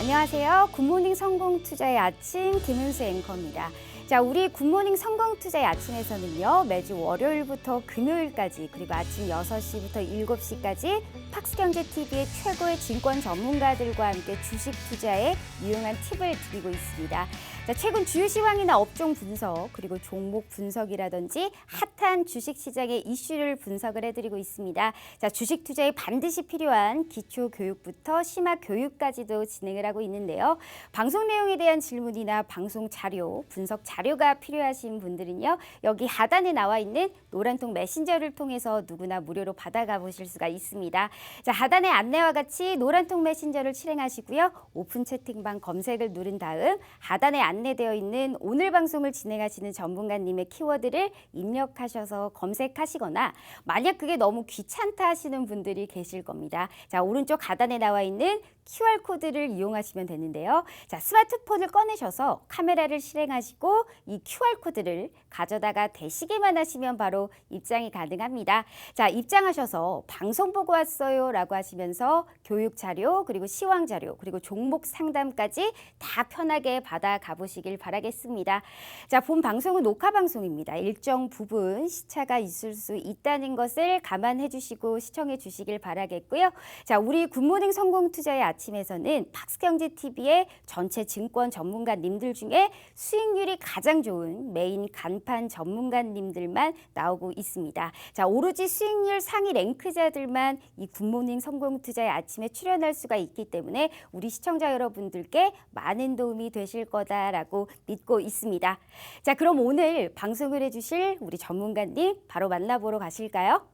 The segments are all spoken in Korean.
안녕하세요. 굿모닝 성공투자의 아침 김은수 앵커입니다. 자, 우리 굿모닝 성공투자의 아침에서는요. 매주 월요일부터 금요일까지 그리고 아침 6시부터 7시까지 팍스경제TV의 최고의 증권 전문가들과 함께 주식 투자에 유용한 팁을 드리고 있습니다. 자, 최근 주요 시황이나 업종 분석 그리고 종목 분석이라든지 핫한 주식시장의 이슈를 분석을 해드리고 있습니다. 자, 주식 투자에 반드시 필요한 기초 교육부터 심화 교육까지도 진행을 하고 있는데요. 방송 내용에 대한 질문이나 방송 자료, 분석 자료가 필요하신 분들은요. 여기 하단에 나와 있는 노란통 메신저를 통해서 누구나 무료로 받아가 보실 수가 있습니다. 자, 하단의 안내와 같이 노란통 메신저를 실행하시고요. 오픈 채팅방 검색을 누른 다음 하단에 안내되어 있는 오늘 방송을 진행하시는 전문가님의 키워드를 입력하셔서 검색하시거나 만약 그게 너무 귀찮다 하시는 분들이 계실 겁니다. 자, 오른쪽 하단에 나와 있는 QR코드를 이용하시면 되는데요. 자, 스마트폰을 꺼내셔서 카메라를 실행하시고 이 QR코드를 가져다가 대시기만 하시면 바로 입장이 가능합니다. 자, 입장하셔서 방송 보고 왔어요 라고 하시면서 교육 자료 그리고 시황 자료 그리고 종목 상담까지 다 편하게 받아 가보시길 바라겠습니다. 자, 본 방송은 녹화 방송입니다. 일정 부분 시차가 있을 수 있다는 것을 감안해 주시고 시청해 주시길 바라겠고요. 자, 우리 굿모닝 성공투자의 아침에서는 팍스경제TV의 전체 증권 전문가님들 중에 수익률이 가장 좋은 메인 간판 전문가님들만 나오고 있습니다. 자, 오로지 수익률 상위 랭크자들만 이 굿모닝 성공투자의 아침에 출연할 수가 있기 때문에 우리 시청자 여러분들께 많은 도움이 되실 거다라고 믿고 있습니다. 자, 그럼 오늘 방송을 해주실 우리 전문가님 바로 만나보러 가실까요?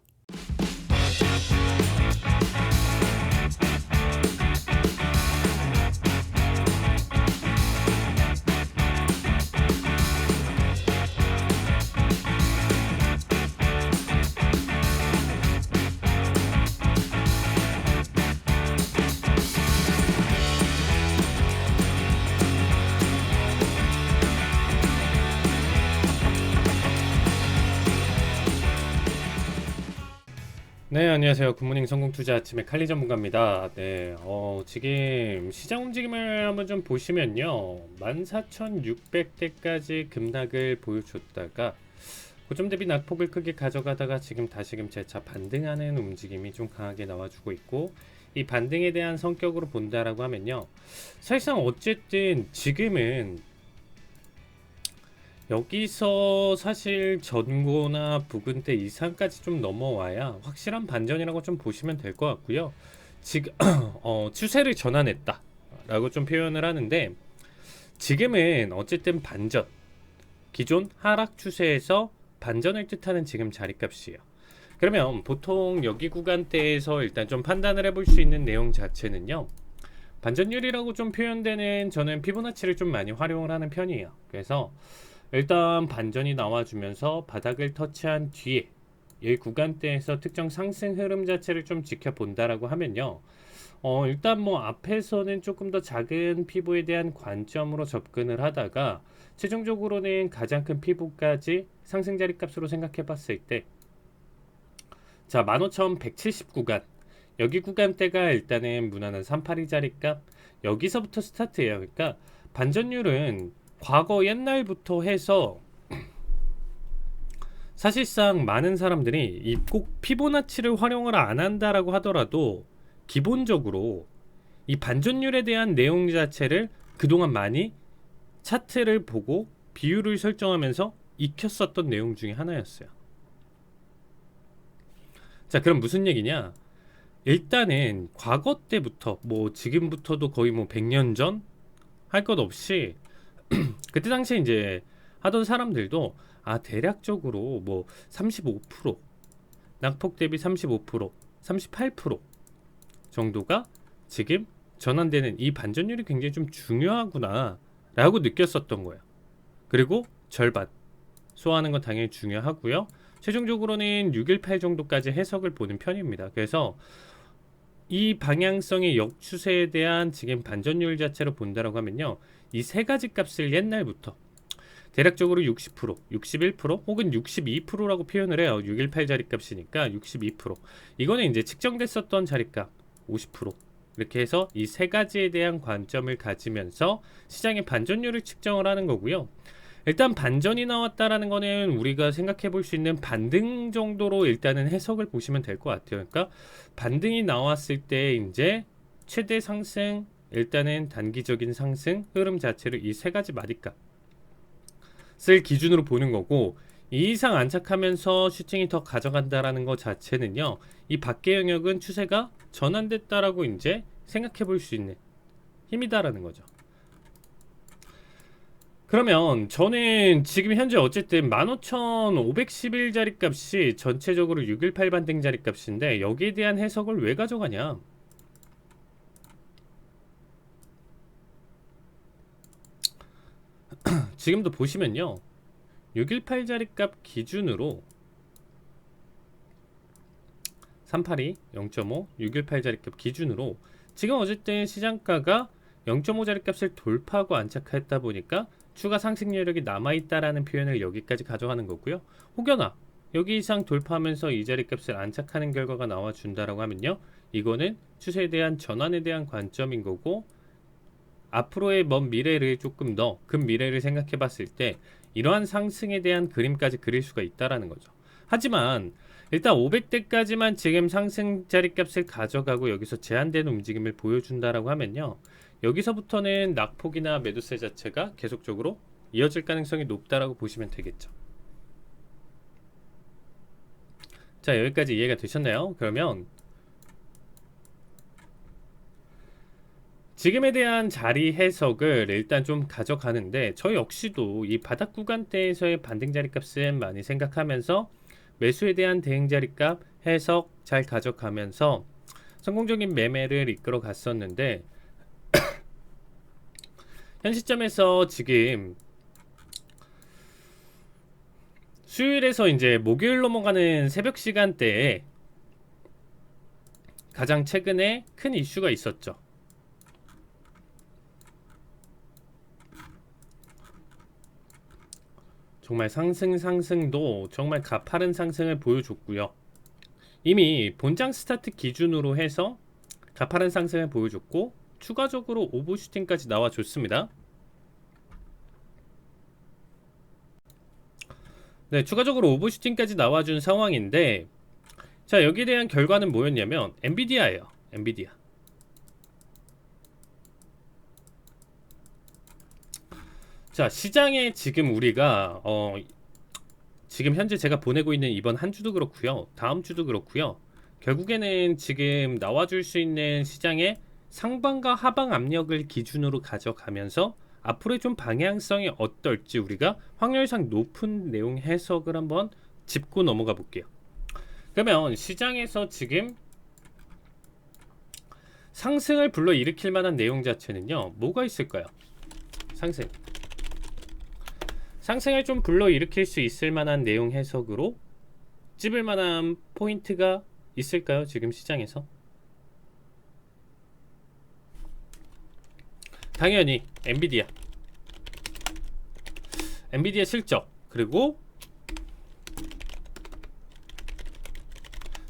네, 안녕하세요. 굿모닝 성공투자 아침의 칼리 전문가입니다. 네, 지금 시장 움직임을 한번 좀 보시면요. 14,600대까지 급락을 보여줬다가 고점 대비 낙폭을 크게 가져가다가 지금 다시금 재차 반등하는 움직임이 좀 강하게 나와주고 있고, 이 반등에 대한 성격으로 본다라고 하면요. 사실상 어쨌든 지금은 여기서 사실 전고나 부근대 이상까지 좀 넘어와야 확실한 반전이라고 좀 보시면 될 것 같고요. 지금 추세를 전환했다 라고 좀 표현을 하는데, 지금은 어쨌든 반전, 기존 하락 추세에서 반전을 뜻하는 지금 자리값이에요. 그러면 보통 여기 구간대에서 일단 좀 판단을 해볼 수 있는 내용 자체는요, 반전율이라고 좀 표현되는, 저는 피보나치를 좀 많이 활용을 하는 편이에요. 그래서 일단 반전이 나와주면서 바닥을 터치한 뒤에 이 구간대에서 특정 상승 흐름 자체를 좀 지켜본다라고 하면요. 일단 뭐 앞에서는 조금 더 작은 피보에 대한 관점으로 접근을 하다가 최종적으로는 가장 큰 피보까지 상승 자리값으로 생각해 봤을 때, 자, 15,170 구간, 여기 구간대가 일단은 무난한 382 자리값, 여기서부터 스타트예요. 그러니까 반전율은 과거 옛날부터 해서 사실상 많은 사람들이 이 꼭 피보나치를 활용을 안 한다라고 하더라도 기본적으로 이 반전율에 대한 내용 자체를 그동안 많이 차트를 보고 비율을 설정하면서 익혔었던 내용 중에 하나였어요. 자, 그럼 무슨 얘기냐? 일단은 과거 때부터 뭐 지금부터도 거의 뭐 100년 전 할 것 없이 그때 당시에 이제 하던 사람들도 대략적으로 뭐 35%, 낙폭 대비 35%, 38% 정도가 지금 전환되는 이 반전율이 굉장히 좀 중요하구나 라고 느꼈었던 거예요. 그리고 절반 소화하는 건 당연히 중요하고요. 최종적으로는 618 정도까지 해석을 보는 편입니다. 그래서 이 방향성의 역추세에 대한 지금 반전율 자체로 본다라고 하면요, 이 세 가지 값을 옛날부터 대략적으로 60%, 61% 혹은 62%라고 표현을 해요. 618 자리값이니까 62%. 이거는 이제 측정됐었던 자리값 50%, 이렇게 해서 이 세 가지에 대한 관점을 가지면서 시장의 반전율을 측정을 하는 거고요. 일단 반전이 나왔다라는 거는 우리가 생각해 볼 수 있는 반등 정도로 일단은 해석을 보시면 될 것 같아요. 그러니까 반등이 나왔을 때 이제 최대 상승, 일단은 단기적인 상승 흐름 자체를 이 세 가지 마디값을 기준으로 보는 거고, 이 이상 안착하면서 슈팅이 더 가져간다라는 것 자체는요, 이 밖의 영역은 추세가 전환됐다라고 이제 생각해 볼 수 있는 힘이다라는 거죠. 그러면 저는 지금 현재 어쨌든 15,511자리 값이 전체적으로 618 반등 자리 값인데, 여기에 대한 해석을 왜 가져가냐? 지금도 보시면요, 618 자리 값 기준으로 382, 0.5, 618 자리 값 기준으로 지금 어쨌든 시장가가 0.5 자리 값을 돌파하고 안착했다 보니까 추가 상승 여력이 남아있다라는 표현을 여기까지 가져가는 거고요. 혹여나 여기 이상 돌파하면서 이 자리 값을 안착하는 결과가 나와준다라고 하면요, 이거는 추세에 대한 전환에 대한 관점인 거고, 앞으로의 먼 미래를 조금 더 근 미래를 생각해 봤을 때 이러한 상승에 대한 그림까지 그릴 수가 있다라는 거죠. 하지만 일단 500대까지만 지금 상승 자리값을 가져가고 여기서 제한된 움직임을 보여준다라고 하면요, 여기서부터는 낙폭이나 매도세 자체가 계속적으로 이어질 가능성이 높다라고 보시면 되겠죠. 자, 여기까지 이해가 되셨나요? 그러면 지금에 대한 자리 해석을 일단 좀 가져가는데, 저 역시도 이 바닥 구간대에서의 반등 자리값은 많이 생각하면서 매수에 대한 대응 자리값 해석 잘 가져가면서 성공적인 매매를 이끌어 갔었는데, 현 시점에서 지금 수요일에서 이제 목요일 넘어가는 새벽 시간대에 가장 최근에 큰 이슈가 있었죠. 정말 상승도 정말 가파른 상승을 보여줬고요. 이미 본장 스타트 기준으로 해서 가파른 상승을 보여줬고, 추가적으로 오버슈팅까지 나와줬습니다. 네, 추가적으로 오버슈팅까지 나와준 상황인데, 자, 여기에 대한 결과는 뭐였냐면 엔비디아예요. 엔비디아. 자, 시장에 지금 우리가 지금 현재 제가 보내고 있는 이번 한 주도 그렇고요, 다음 주도 그렇고요, 결국에는 지금 나와줄 수 있는 시장의 상방과 하방 압력을 기준으로 가져가면서 앞으로의 좀 방향성이 어떨지 우리가 확률상 높은 내용 해석을 한번 짚고 넘어가 볼게요. 그러면 시장에서 지금 상승을 불러일으킬 만한 내용 자체는요, 뭐가 있을까요? 상승을 좀 불러일으킬 수 있을 만한 내용 해석으로 찝을 만한 포인트가 있을까요? 지금 시장에서? 당연히 엔비디아 실적, 그리고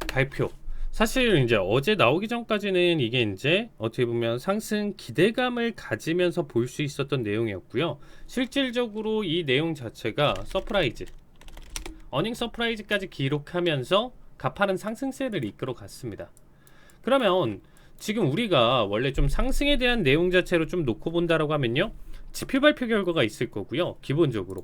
발표. 사실 이제 어제 나오기 전까지는 이게 이제 어떻게 보면 상승 기대감을 가지면서 볼 수 있었던 내용이었고요. 실질적으로 이 내용 자체가 서프라이즈, 어닝 서프라이즈까지 기록하면서 가파른 상승세를 이끌어 갔습니다. 그러면 지금 우리가 원래 좀 상승에 대한 내용 자체로 좀 놓고 본다라고 하면요, 지표 발표 결과가 있을 거고요, 기본적으로.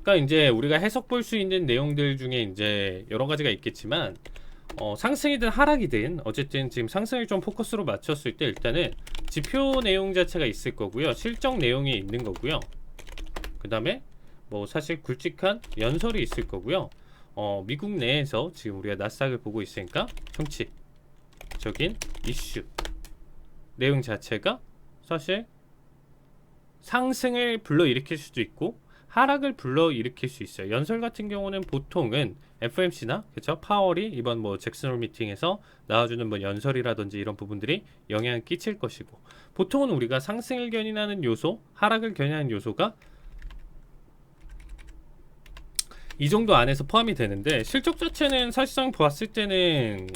그러니까 이제 우리가 해석 볼 수 있는 내용들 중에 이제 여러 가지가 있겠지만, 상승이든 하락이든 어쨌든 지금 상승을 좀 포커스로 맞췄을 때 일단은 지표 내용 자체가 있을 거고요, 실적 내용이 있는 거고요, 그 다음에 뭐 사실 굵직한 연설이 있을 거고요, 미국 내에서 지금 우리가 나스닥을 보고 있으니까 정치적인 이슈 내용 자체가 사실 상승을 불러일으킬 수도 있고 하락을 불러일으킬 수 있어요. 연설 같은 경우는 보통은 FOMC나 그쵸, 파월이 이번 뭐 잭슨홀 미팅에서 나와주는 뭐 연설이라든지 이런 부분들이 영향을 끼칠 것이고, 보통은 우리가 상승을 견인하는 요소, 하락을 견인하는 요소가 이 정도 안에서 포함이 되는데, 실적 자체는 사실상 보았을 때는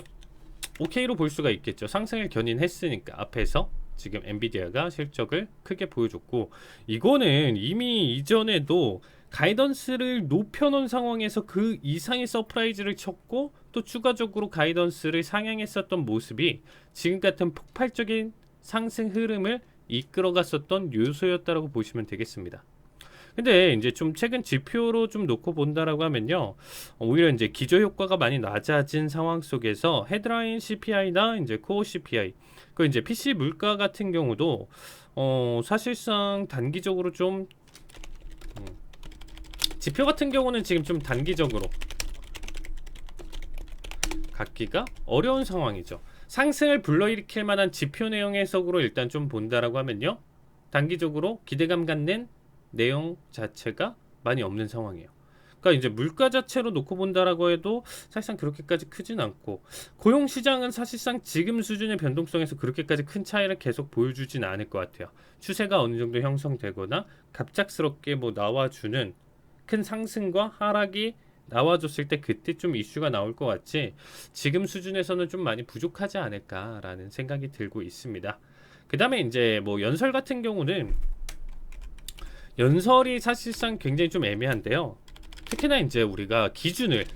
오케이로 볼 수가 있겠죠. 상승을 견인했으니까 앞에서 지금 엔비디아가 실적을 크게 보여줬고, 이거는 이미 이전에도 가이던스를 높여놓은 상황에서 그 이상의 서프라이즈를 쳤고 또 추가적으로 가이던스를 상향했었던 모습이 지금 같은 폭발적인 상승 흐름을 이끌어갔었던 요소였다라고 보시면 되겠습니다. 근데 이제 좀 최근 지표로 좀 놓고 본다라고 하면요, 오히려 이제 기저 효과가 많이 낮아진 상황 속에서 헤드라인 CPI나 이제 코어 CPI, 그 이제 PC 물가 같은 경우도 사실상 단기적으로 좀 지표 같은 경우는 지금 좀 단기적으로 갖기가 어려운 상황이죠. 상승을 불러일으킬 만한 지표 내용 해석으로 일단 좀 본다라고 하면요, 단기적으로 기대감 갖는 내용 자체가 많이 없는 상황이에요. 그러니까 이제 물가 자체로 놓고 본다라고 해도 사실상 그렇게까지 크진 않고, 고용 시장은 사실상 지금 수준의 변동성에서 그렇게까지 큰 차이를 계속 보여주진 않을 것 같아요. 추세가 어느 정도 형성되거나 갑작스럽게 뭐 나와주는 큰 상승과 하락이 나와줬을 때 그때 좀 이슈가 나올 것 같지, 지금 수준에서는 좀 많이 부족하지 않을까라는 생각이 들고 있습니다. 그 다음에 이제 뭐 연설 같은 경우는 연설이 사실상 굉장히 좀 애매한데요. 특히나 이제 우리가 기준을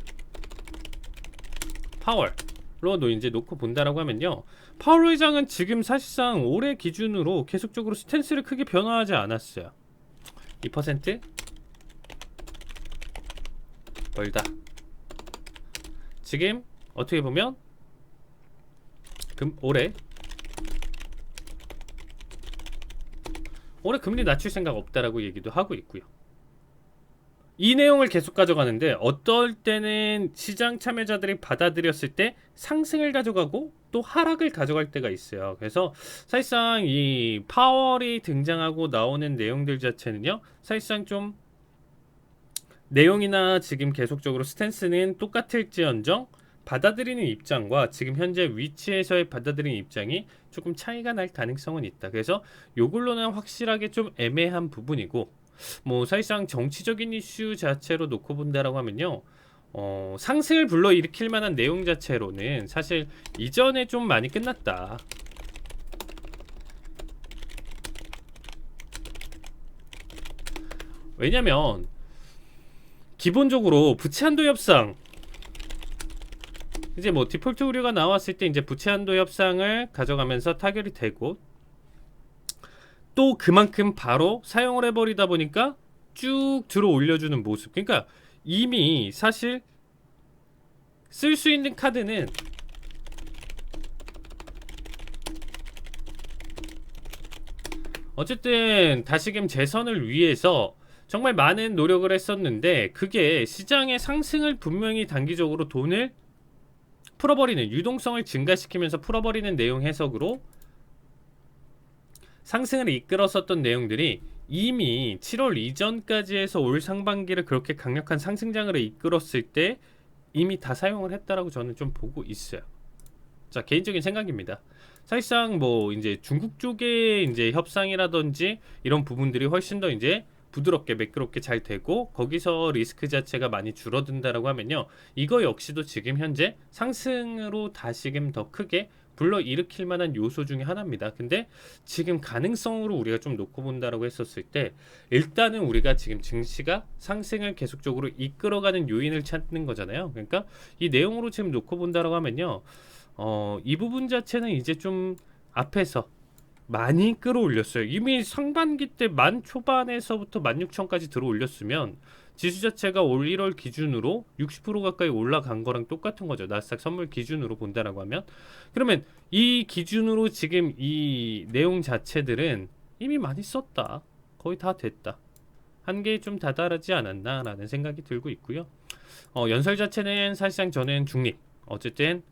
파월로 이제 놓고 본다라고 하면요, 파월 의장은 지금 사실상 올해 기준으로 계속적으로 스탠스를 크게 변화하지 않았어요. 2% 벌다. 지금 어떻게 보면 올해 금리 낮출 생각 없다라고 얘기도 하고 있고요. 이 내용을 계속 가져가는데 어떨 때는 시장 참여자들이 받아들였을 때 상승을 가져가고 또 하락을 가져갈 때가 있어요. 그래서 사실상 이 파월이 등장하고 나오는 내용들 자체는요, 사실상 좀 내용이나 지금 계속적으로 스탠스는 똑같을지언정 받아들이는 입장과 지금 현재 위치에서의 받아들이는 입장이 조금 차이가 날 가능성은 있다. 그래서 요걸로는 확실하게 좀 애매한 부분이고, 뭐 사실상 정치적인 이슈 자체로 놓고 본다라고 하면요, 상승을 불러일으킬 만한 내용 자체로는 사실 이전에 좀 많이 끝났다. 왜냐면 기본적으로 부채 한도 협상, 이제 뭐 디폴트 우려가 나왔을 때 이제 부채 한도 협상을 가져가면서 타결이 되고, 또 그만큼 바로 사용을 해버리다 보니까 쭉 들어 올려주는 모습. 그러니까 이미 사실 쓸 수 있는 카드는 어쨌든 다시금 재선을 위해서 정말 많은 노력을 했었는데, 그게 시장의 상승을 분명히 단기적으로 돈을 풀어버리는, 유동성을 증가시키면서 풀어버리는 내용 해석으로 상승을 이끌었었던 내용들이 이미 7월 이전까지 해서 올 상반기를 그렇게 강력한 상승장으로 이끌었을 때 이미 다 사용을 했다라고 저는 좀 보고 있어요. 자, 개인적인 생각입니다. 사실상 뭐 이제 중국 쪽의 이제 협상이라든지 이런 부분들이 훨씬 더 이제 부드럽게 매끄럽게 잘 되고, 거기서 리스크 자체가 많이 줄어든다라고 하면요, 이거 역시도 지금 현재 상승으로 다시금 더 크게 불러일으킬 만한 요소 중에 하나입니다. 근데 지금 가능성으로 우리가 좀 놓고 본다라고 했었을 때, 일단은 우리가 지금 증시가 상승을 계속적으로 이끌어가는 요인을 찾는 거잖아요. 그러니까 이 내용으로 지금 놓고 본다라고 하면요, 이 부분 자체는 이제 좀 앞에서 많이 끌어올렸어요. 이미 상반기 때 만 초반에서부터 16,000까지 들어올렸으면 지수 자체가 올 1월 기준으로 60% 가까이 올라간 거랑 똑같은 거죠. 나스닥 선물 기준으로 본다라고 하면. 그러면 이 기준으로 지금 이 내용 자체들은 이미 많이 썼다. 거의 다 됐다. 한계에 좀 다다르지 않았나라는 생각이 들고 있고요. 연설 자체는 사실상 저는 중립. 어쨌든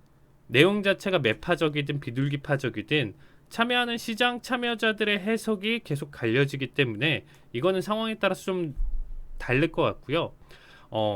내용 자체가 매파적이든 비둘기파적이든 참여하는 시장 참여자들의 해석이 계속 갈려지기 때문에 이거는 상황에 따라서 좀 다를 것 같고요.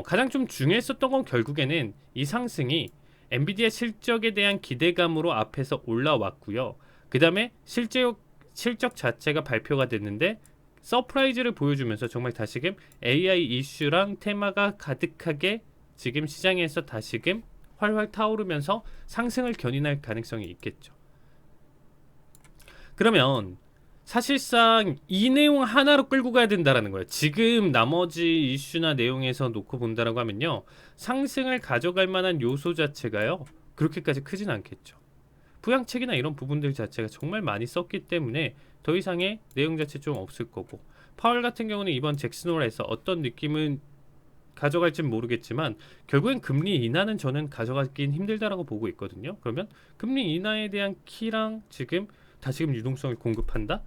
가장 좀 중요했었던 건 결국에는 이 상승이 엔비디아 실적에 대한 기대감으로 앞에서 올라왔고요. 그 다음에 실적 자체가 발표가 됐는데 서프라이즈를 보여주면서 정말 다시금 AI 이슈랑 테마가 가득하게 지금 시장에서 다시금 활활 타오르면서 상승을 견인할 가능성이 있겠죠. 그러면 사실상 이 내용 하나로 끌고 가야 된다라는 거예요. 지금 나머지 이슈나 내용에서 놓고 본다라고 하면요, 상승을 가져갈 만한 요소 자체가요 그렇게까지 크진 않겠죠. 부양책이나 이런 부분들 자체가 정말 많이 썼기 때문에 더 이상의 내용 자체 좀 없을 거고, 파월 같은 경우는 이번 잭슨홀에서 어떤 느낌은 가져갈진 모르겠지만 결국엔 금리 인하는 저는 가져가긴 힘들다라고 보고 있거든요. 그러면 금리 인하에 대한 키랑 지금 다시금 유동성을 공급한다?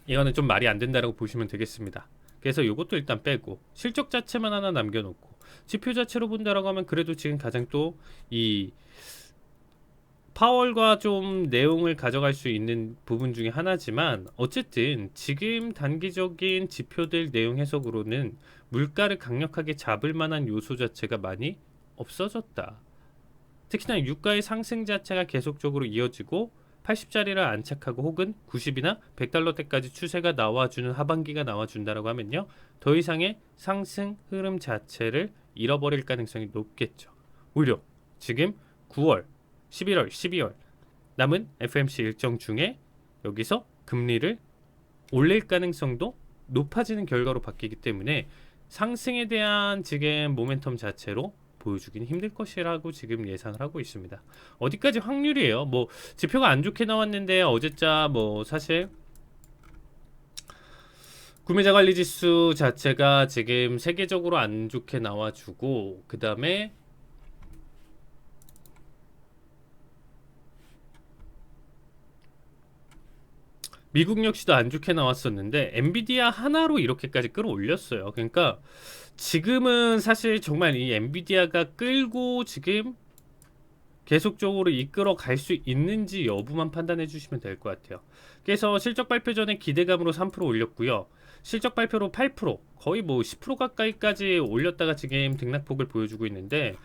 이거는 좀 말이 안 된다라고 보시면 되겠습니다. 그래서 이것도 일단 빼고 실적 자체만 하나 남겨놓고 지표 자체로 본다라고 하면 그래도 지금 가장 또 이 파월과 좀 내용을 가져갈 수 있는 부분 중에 하나지만, 어쨌든 지금 단기적인 지표들 내용 해석으로는 물가를 강력하게 잡을 만한 요소 자체가 많이 없어졌다. 특히나 유가의 상승 자체가 계속적으로 이어지고 80짜리를 안착하고 혹은 90이나 100달러대까지 추세가 나와주는 하반기가 나와준다라고 하면요, 더 이상의 상승 흐름 자체를 잃어버릴 가능성이 높겠죠. 오히려 지금 9월, 11월, 12월 남은 FMC 일정 중에 여기서 금리를 올릴 가능성도 높아지는 결과로 바뀌기 때문에 상승에 대한 지금 모멘텀 자체로 보여주기는 힘들 것이라고 지금 예상을 하고 있습니다. 어디까지 확률이에요? 뭐 지표가 안 좋게 나왔는데 어제자 뭐 사실 구매자 관리 지수 자체가 지금 세계적으로 안 좋게 나와주고, 그 다음에 미국 역시도 안 좋게 나왔었는데 엔비디아 하나로 이렇게까지 끌어올렸어요. 그러니까 지금은 사실 정말 이 엔비디아가 끌고 지금 계속적으로 이끌어 갈 수 있는지 여부만 판단해 주시면 될 것 같아요. 그래서 실적 발표 전에 기대감으로 3% 올렸고요. 실적 발표로 8%, 거의 뭐 10% 가까이까지 올렸다가 지금 등락폭을 보여주고 있는데,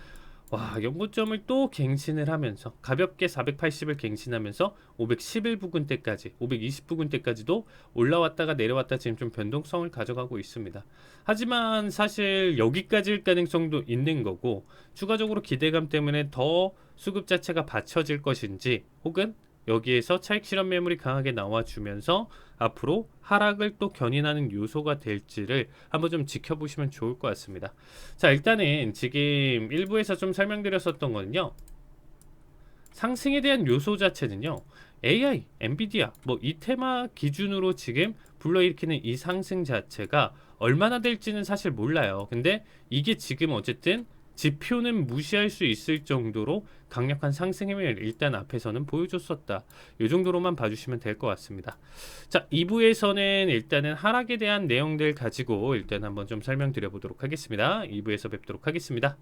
와, 연고점을 또 갱신을 하면서 가볍게 480을 갱신하면서 511 부근대까지, 520 부근대까지도 올라왔다가 내려왔다 지금 좀 변동성을 가져가고 있습니다. 하지만 사실 여기까지일 가능성도 있는 거고, 추가적으로 기대감 때문에 더 수급 자체가 받쳐질 것인지, 혹은 여기에서 차익 실현 매물이 강하게 나와주면서 앞으로 하락을 또 견인하는 요소가 될지를 한번 좀 지켜보시면 좋을 것 같습니다. 자, 일단은 지금 일부에서 좀 설명드렸었던 거는요, 상승에 대한 요소 자체는요, AI, 엔비디아 뭐 이 테마 기준으로 지금 불러일으키는 이 상승 자체가 얼마나 될지는 사실 몰라요. 근데 이게 지금 어쨌든 지표는 무시할 수 있을 정도로 강력한 상승 힘을 일단 앞에서는 보여줬었다. 이 정도로만 봐주시면 될 것 같습니다. 자, 2부에서는 일단은 하락에 대한 내용들 가지고 일단 한번 좀 설명드려 보도록 하겠습니다. 2부에서 뵙도록 하겠습니다.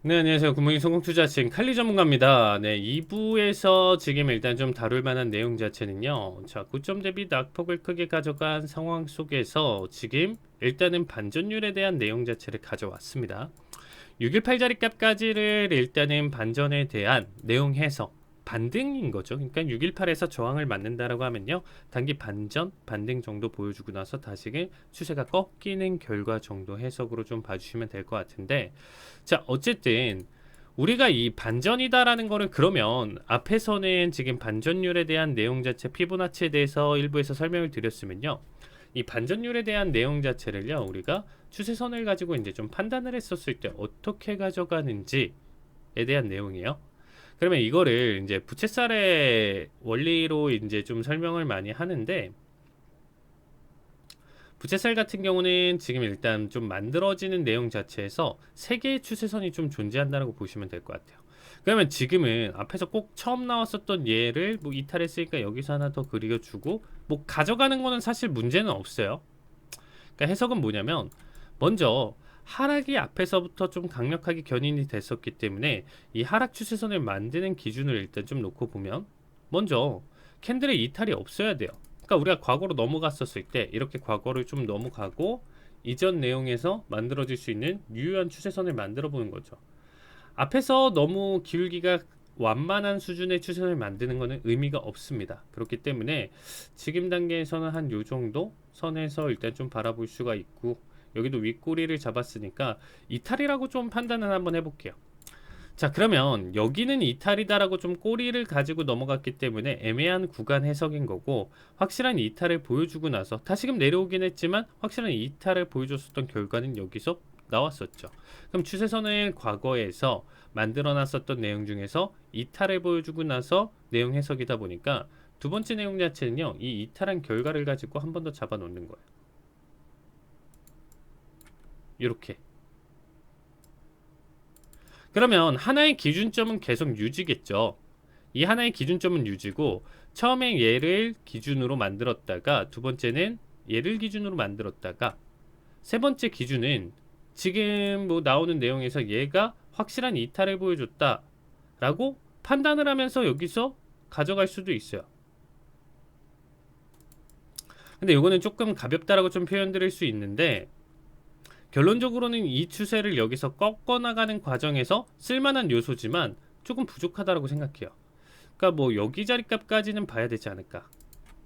네, 안녕하세요. 굿모닝 성공투자팀 칼리 전문가입니다. 네, 2부에서 지금 일단 좀 다룰 만한 내용 자체는요, 자, 고점 대비 낙폭을 크게 가져간 상황 속에서 지금 일단은 반전율에 대한 내용 자체를 가져왔습니다. 618자리 값까지를 일단은 반전에 대한 내용 해석, 반등인 거죠. 그러니까 618에서 저항을 맞는다라고 하면요, 단기 반전, 반등 정도 보여주고 나서 다시금 추세가 꺾이는 결과 정도 해석으로 좀 봐주시면 될 것 같은데, 자, 어쨌든 우리가 이 반전이다라는 거는, 그러면 앞에서는 지금 반전율에 대한 내용 자체 피보나치에 대해서 일부에서 설명을 드렸으면요, 이 반전율에 대한 내용 자체를요, 우리가 추세선을 가지고 이제 좀 판단을 했었을 때 어떻게 가져가는지에 대한 내용이에요. 그러면 이거를 이제 부채살의 원리로 이제 좀 설명을 많이 하는데, 부채살 같은 경우는 지금 일단 좀 만들어지는 내용 자체에서 세 개의 추세선이 좀 존재한다고 보시면 될 것 같아요. 그러면 지금은 앞에서 꼭 처음 나왔었던 얘를 뭐 이탈했으니까 여기서 하나 더 그려주고 뭐 가져가는 거는 사실 문제는 없어요. 그러니까 해석은 뭐냐면 먼저 하락이 앞에서부터 좀 강력하게 견인이 됐었기 때문에 이 하락 추세선을 만드는 기준을 일단 좀 놓고 보면 먼저 캔들의 이탈이 없어야 돼요. 그러니까 우리가 과거로 넘어갔었을 때 이렇게 과거를 좀 넘어가고 이전 내용에서 만들어질 수 있는 유효한 추세선을 만들어 보는 거죠. 앞에서 너무 기울기가 완만한 수준의 추세선을 만드는 것은 의미가 없습니다. 그렇기 때문에 지금 단계에서는 한 요 정도 선에서 일단 좀 바라볼 수가 있고 여기도 윗꼬리를 잡았으니까 이탈이라고 좀 판단을 한번 해볼게요. 자, 그러면 여기는 이탈이다라고 좀 꼬리를 가지고 넘어갔기 때문에 애매한 구간 해석인 거고 확실한 이탈을 보여주고 나서 다시금 내려오긴 했지만 확실한 이탈을 보여줬었던 결과는 여기서 나왔었죠. 그럼 추세선을 과거에서 만들어놨었던 내용 중에서 이탈을 보여주고 나서 내용 해석이다 보니까 두 번째 내용 자체는요, 이 이탈한 결과를 가지고 한 번 더 잡아 놓는 거예요. 이렇게. 그러면 하나의 기준점은 계속 유지겠죠. 이 하나의 기준점은 유지고 처음에 얘를 기준으로 만들었다가 두 번째는 얘를 기준으로 만들었다가 세 번째 기준은 지금 뭐 나오는 내용에서 얘가 확실한 이탈을 보여줬다 라고 판단을 하면서 여기서 가져갈 수도 있어요. 근데 이거는 조금 가볍다라고 좀 표현 드릴 수 있는데 결론적으로는 이 추세를 여기서 꺾어나가는 과정에서 쓸만한 요소지만 조금 부족하다고 생각해요. 그러니까 뭐 여기 자리값까지는 봐야 되지 않을까.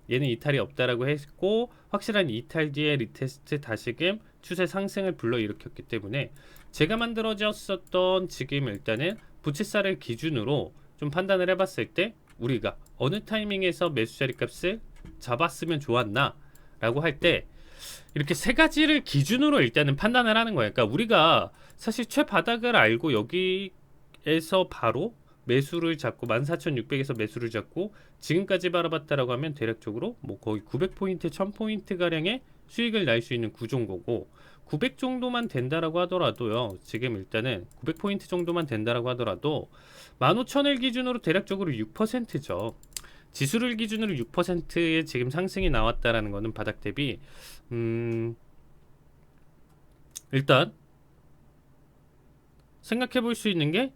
얘는 이탈이 없다라고 했고 확실한 이탈 뒤에 리테스트 다시금 추세 상승을 불러일으켰기 때문에 제가 만들어졌었던 지금 일단은 부채살을 기준으로 좀 판단을 해봤을 때 우리가 어느 타이밍에서 매수 자리값을 잡았으면 좋았나 라고 할 때 이렇게 세 가지를 기준으로 일단은 판단을 하는 거예요. 그러니까 우리가 사실 최바닥을 알고 여기에서 바로 매수를 잡고 14,600에서 매수를 잡고 지금까지 바라봤다라고 하면 대략적으로 뭐 거의 900포인트, 1000포인트 가량의 수익을 낼 수 있는 구조인 거고 900 정도만 된다라고 하더라도요. 지금 일단은 900포인트 정도만 된다라고 하더라도 15,000을 기준으로 대략적으로 6%죠. 지수를 기준으로 6%의 지금 상승이 나왔다라는 거는 바닥 대비 일단 생각해 볼 수 있는 게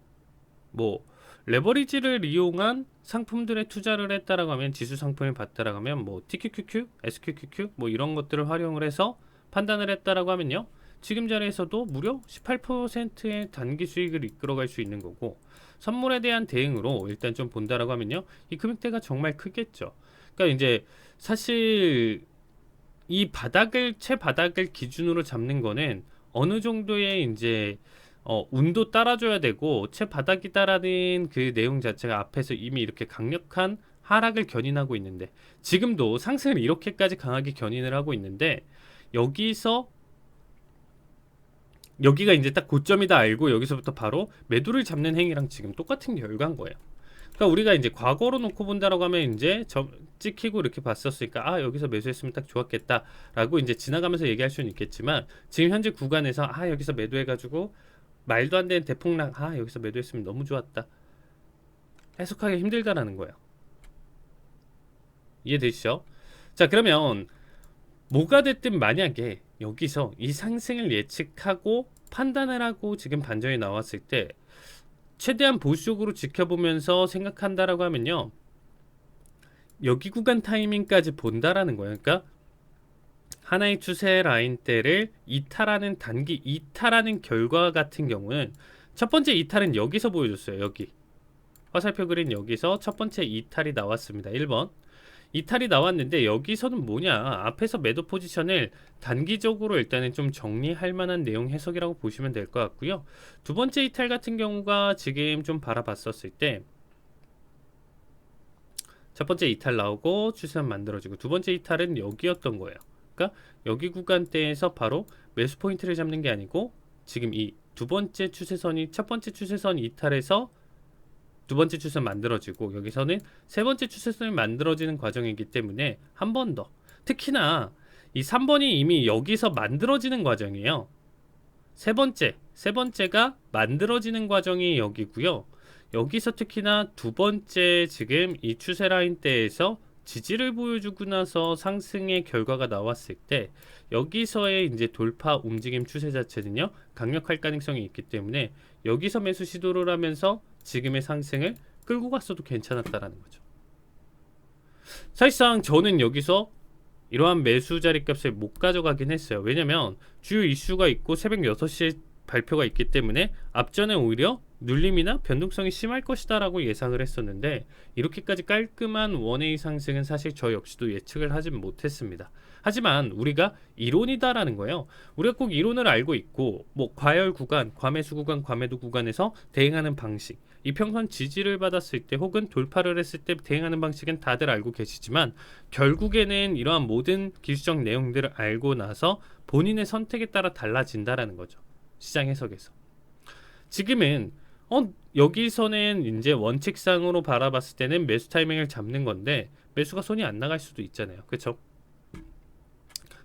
뭐 레버리지를 이용한 상품들에 투자를 했다라고 하면 지수 상품을 봤다라고 하면 뭐 TQQQ, SQQQ 뭐 이런 것들을 활용을 해서 판단을 했다라고 하면요. 지금 자리에서도 무려 18%의 단기 수익을 이끌어갈 수 있는 거고 선물에 대한 대응으로 일단 좀 본다라고 하면요. 이 금액대가 정말 크겠죠. 그러니까 이제 사실 이 바닥을 최바닥을 기준으로 잡는 거는 어느 정도의 이제 운도 따라줘야 되고 최바닥이다라는 그 내용 자체가 앞에서 이미 이렇게 강력한 하락을 견인하고 있는데 지금도 상승을 이렇게까지 강하게 견인을 하고 있는데 여기가 이제 딱 고점이다 알고 여기서부터 바로 매도를 잡는 행위랑 지금 똑같은 결과인 거예요. 그러니까 우리가 이제 과거로 놓고 본다라고 하면 이제 찍히고 이렇게 봤었으니까 아 여기서 매수했으면 딱 좋았겠다라고 이제 지나가면서 얘기할 수는 있겠지만 지금 현재 구간에서 아 여기서 매도해가지고 말도 안 되는 대폭락 아 여기서 매도했으면 너무 좋았다 해석하기 힘들다라는 거예요. 이해되시죠? 자 그러면 뭐가 됐든 만약에 여기서 이 상승을 예측하고 판단을 하고 지금 반전이 나왔을 때 최대한 보수적으로 지켜보면서 생각한다라고 하면요. 여기 구간 타이밍까지 본다라는 거예요. 그러니까 하나의 추세 라인대를 이탈하는 단기 이탈하는 결과 같은 경우는 첫 번째 이탈은 여기서 보여줬어요. 여기 화살표 그린 여기서 첫 번째 이탈이 나왔습니다. 1번 이탈이 나왔는데 여기서는 뭐냐 앞에서 매도 포지션을 단기적으로 일단은 좀 정리할 만한 내용 해석이라고 보시면 될 것 같고요. 두 번째 이탈 같은 경우가 지금 좀 바라봤었을 때 첫 번째 이탈 나오고 추세선 만들어지고 두 번째 이탈은 여기였던 거예요. 그러니까 여기 구간대에서 바로 매수 포인트를 잡는 게 아니고 지금 이 두 번째 추세선이 첫 번째 추세선 이탈에서 두 번째 추세선 만들어지고 여기서는 세 번째 추세선이 만들어지는 과정이기 때문에 한 번 더 특히나 이 3번이 이미 여기서 만들어지는 과정이에요. 세 번째가 만들어지는 과정이 여기고요. 여기서 특히나 두 번째 지금 이 추세 라인대에서 지지를 보여주고 나서 상승의 결과가 나왔을 때 여기서의 이제 돌파 움직임 추세 자체는요 강력할 가능성이 있기 때문에 여기서 매수 시도를 하면서 지금의 상승을 끌고 갔어도 괜찮았다라는 거죠. 사실상 저는 여기서 이러한 매수 자리값을 못 가져가긴 했어요. 왜냐면 주요 이슈가 있고 새벽 6시에 발표가 있기 때문에 앞전에 오히려 눌림이나 변동성이 심할 것이다 라고 예상을 했었는데 이렇게까지 깔끔한 원웨이 상승은 사실 저 역시도 예측을 하진 못했습니다. 하지만 우리가 이론이다라는 거예요. 우리가 꼭 이론을 알고 있고 뭐 과열 구간, 과매수 구간, 과매도 구간에서 대응하는 방식, 이평선 지지를 받았을 때 혹은 돌파를 했을 때 대응하는 방식은 다들 알고 계시지만 결국에는 이러한 모든 기술적 내용들을 알고 나서 본인의 선택에 따라 달라진다라는 거죠. 시장 해석에서. 지금은 여기서는 이제 원칙상으로 바라봤을 때는 매수 타이밍을 잡는 건데 매수가 손이 안 나갈 수도 있잖아요. 그렇죠?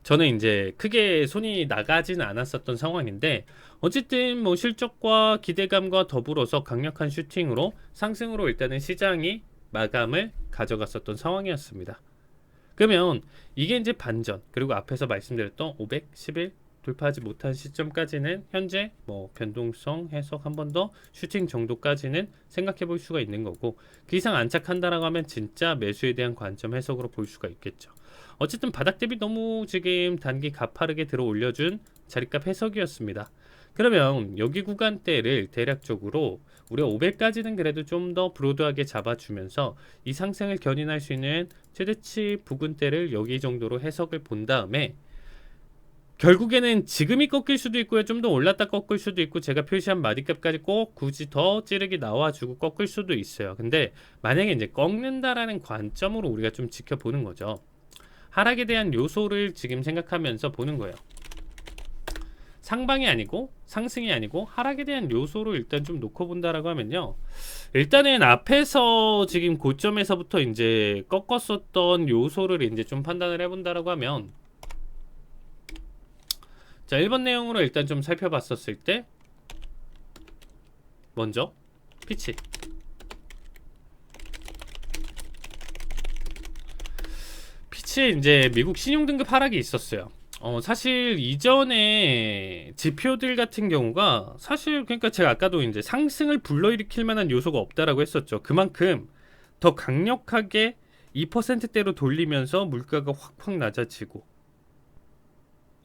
저는 이제 크게 손이 나가지는 않았었던 상황인데 어쨌든 뭐 실적과 기대감과 더불어서 강력한 슈팅으로 상승으로 일단은 시장이 마감을 가져갔었던 상황이었습니다. 그러면 이게 이제 반전, 그리고 앞에서 말씀드렸던 511 돌파하지 못한 시점까지는 현재 뭐 변동성 해석 한 번 더 슈팅 정도까지는 생각해 볼 수가 있는 거고 그 이상 안착한다라고 하면 진짜 매수에 대한 관점 해석으로 볼 수가 있겠죠. 어쨌든 바닥 대비 너무 지금 단기 가파르게 들어 올려준 자리값 해석이었습니다. 그러면 여기 구간대를 대략적으로 우리가 500까지는 그래도 좀 더 브로드하게 잡아주면서 이 상승을 견인할 수 있는 최대치 부근대를 여기 정도로 해석을 본 다음에 결국에는 지금이 꺾일 수도 있고요. 좀 더 올랐다 꺾일 수도 있고 제가 표시한 마디값까지 꼭 굳이 더 찌르기 나와주고 꺾일 수도 있어요. 근데 만약에 이제 꺾는다라는 관점으로 우리가 좀 지켜보는 거죠. 하락에 대한 요소를 지금 생각하면서 보는 거예요. 상방이 아니고 상승이 아니고 하락에 대한 요소를 일단 좀 놓고 본다라고 하면요. 일단은 앞에서 지금 고점에서부터 이제 꺾었었던 요소를 이제 좀 판단을 해본다라고 하면 자 1번 내용으로 일단 좀 살펴봤었을 때 먼저 피치 이제 미국 신용등급 하락이 있었어요. 사실 이전에 지표들 같은 경우가 사실 그러니까 제가 아까도 이제 상승을 불러일으킬 만한 요소가 없다라고 했었죠. 그만큼 더 강력하게 2%대로 돌리면서 물가가 확확 낮아지고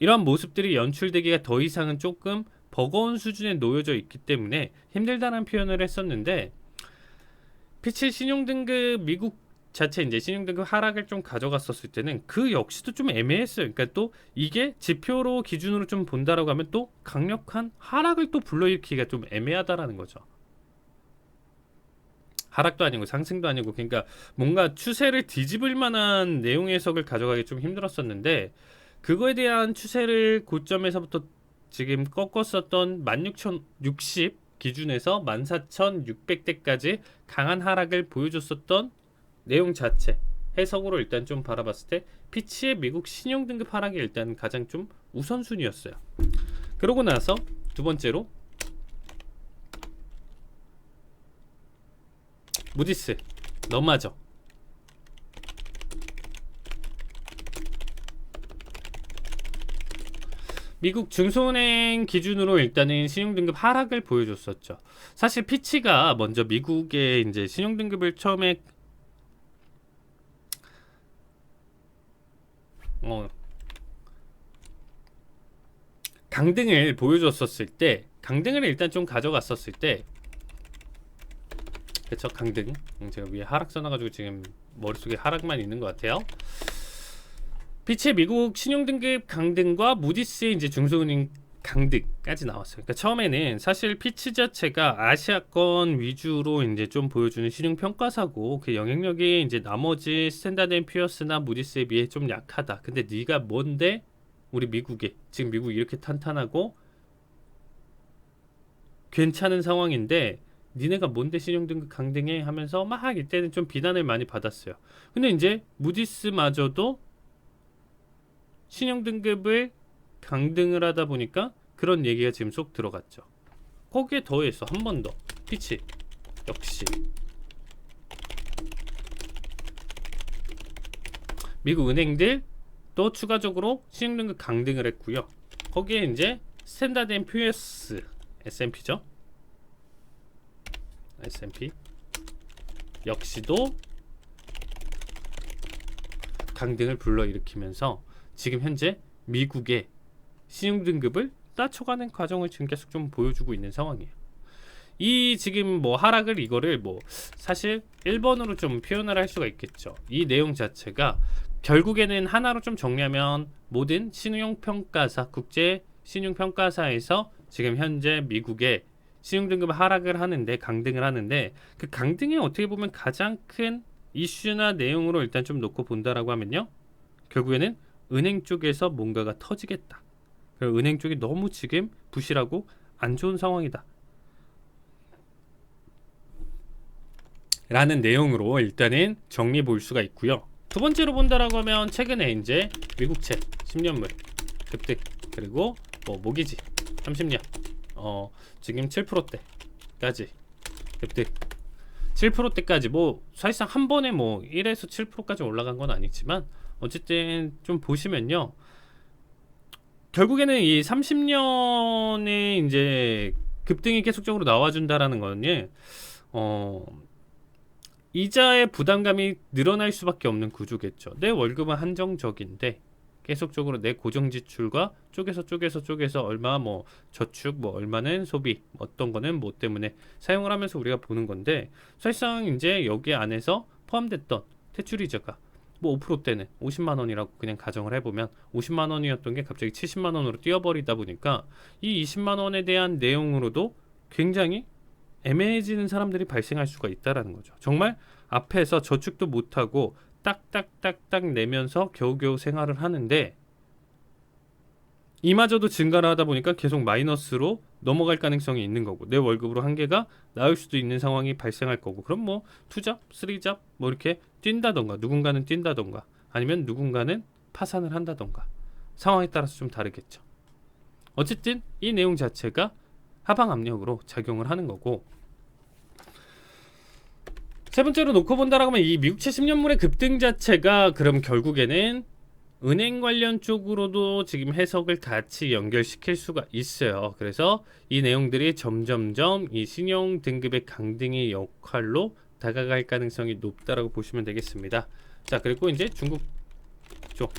이러한 모습들이 연출되기가 더 이상은 조금 버거운 수준에 놓여져 있기 때문에 힘들다는 표현을 했었는데 피치 신용등급 미국 자체 이제 신용등급 하락을 좀 가져갔었을 때는 그 역시도 좀 애매했어요. 그러니까 또 이게 지표로 기준으로 좀 본다라고 하면 또 강력한 하락을 또 불러일으키기가 좀 애매하다라는 거죠. 하락도 아니고 상승도 아니고 그러니까 뭔가 추세를 뒤집을 만한 내용 해석을 가져가기 좀 힘들었었는데 그거에 대한 추세를 고점에서부터 지금 꺾었었던 16,060 기준에서 14,600대까지 강한 하락을 보여줬었던 내용 자체 해석으로 일단 좀 바라봤을 때 피치의 미국 신용등급 하락이 일단 가장 좀 우선순위였어요. 그러고 나서 두 번째로 무디스 너마저 미국 중소은행 기준으로 일단은 신용등급 하락을 보여줬었죠. 사실 피치가 먼저 미국의 이제 신용등급을 처음에 강등을 보여줬었을 때 강등을 일단 좀 가져갔었을 때 그쵸 강등 제가 위에 하락 써놔가지고 지금 머릿속에 하락만 있는 것 같아요. 피치의 미국 신용등급 강등과 무디스의 이제 중소은행 강등까지 나왔어요. 그러니까 처음에는 사실 피치 자체가 아시아권 위주로 이제 좀 보여주는 신용 평가사고 그 영향력이 이제 나머지 스탠다드 앤 퓨어스나 무디스에 비해 좀 약하다. 근데 네가 뭔데 우리 미국에 지금 미국 이렇게 탄탄하고 괜찮은 상황인데 니네가 뭔데 신용등급 강등해 하면서 막 이때는 좀 비난을 많이 받았어요. 근데 이제 무디스마저도 신용 등급을 강등을 하다 보니까 그런 얘기가 지금 쏙 들어갔죠. 거기에 더해서 한 번 더 피치 역시 미국 은행들 또 추가적으로 신용등급 강등을 했고요. 거기에 이제 스탠다드 앤 푸어스 S&P죠. S&P 역시도 강등을 불러일으키면서 지금 현재 미국의 신용등급을 낮춰가는 과정을 지금 계속 좀 보여주고 있는 상황이에요. 이 지금 뭐 하락을 이거를 뭐 사실 1번으로 좀 표현을 할 수가 있겠죠. 이 내용 자체가 결국에는 하나로 좀 정리하면 모든 신용평가사, 국제 신용평가사에서 지금 현재 미국의 신용등급 하락을 하는데 강등을 하는데 그 강등에 어떻게 보면 가장 큰 이슈나 내용으로 일단 좀 놓고 본다라고 하면요. 결국에는 은행 쪽에서 뭔가가 터지겠다. 은행 쪽이 너무 지금 부실하고 안 좋은 상황이다. 라는 내용으로 일단은 정리해 볼 수가 있고요. 두 번째로 본다라고 하면 최근에 이제 미국채 10년물 급등 그리고 뭐 모기지 30년 지금 7%대까지 급등 7%대까지 뭐 사실상 한 번에 뭐 1에서 7%까지 올라간 건 아니지만 어쨌든 좀 보시면요. 결국에는 이 30년에 이제 급등이 계속적으로 나와준다라는 거는 이자의 부담감이 늘어날 수밖에 없는 구조겠죠. 내 월급은 한정적인데 계속적으로 내 고정 지출과 쪼개서 얼마 뭐 저축 뭐 얼마는 소비 어떤 거는 뭐 때문에 사용을 하면서 우리가 보는 건데 사실상 이제 여기 안에서 포함됐던 대출 이자가 뭐 5%대는 50만 원이라고 그냥 가정을 해보면 50만 원이었던 게 갑자기 70만 원으로 뛰어버리다 보니까 이 20만 원에 대한 내용으로도 굉장히 애매해지는 사람들이 발생할 수가 있다라는 거죠. 정말 앞에서 저축도 못하고 딱딱딱딱 내면서 겨우겨우 생활을 하는데 이마저도 증가를 하다 보니까 계속 마이너스로 넘어갈 가능성이 있는 거고 내 월급으로 한계가 나올 수도 있는 상황이 발생할 거고 그럼 뭐 투잡, 쓰리잡 뭐 이렇게 뛴다던가 누군가는 뛴다던가 아니면 누군가는 파산을 한다던가 상황에 따라서 좀 다르겠죠. 어쨌든 이 내용 자체가 하방 압력으로 작용을 하는 거고 세 번째로 놓고 본다라고 하면 이 미국채 10년물의 급등 자체가 그럼 결국에는 은행 관련 쪽으로도 지금 해석을 같이 연결시킬 수가 있어요. 그래서 이 내용들이 점점점 이 신용 등급의 강등의 역할로 다가갈 가능성이 높다라고 보시면 되겠습니다. 자, 그리고 이제 중국 쪽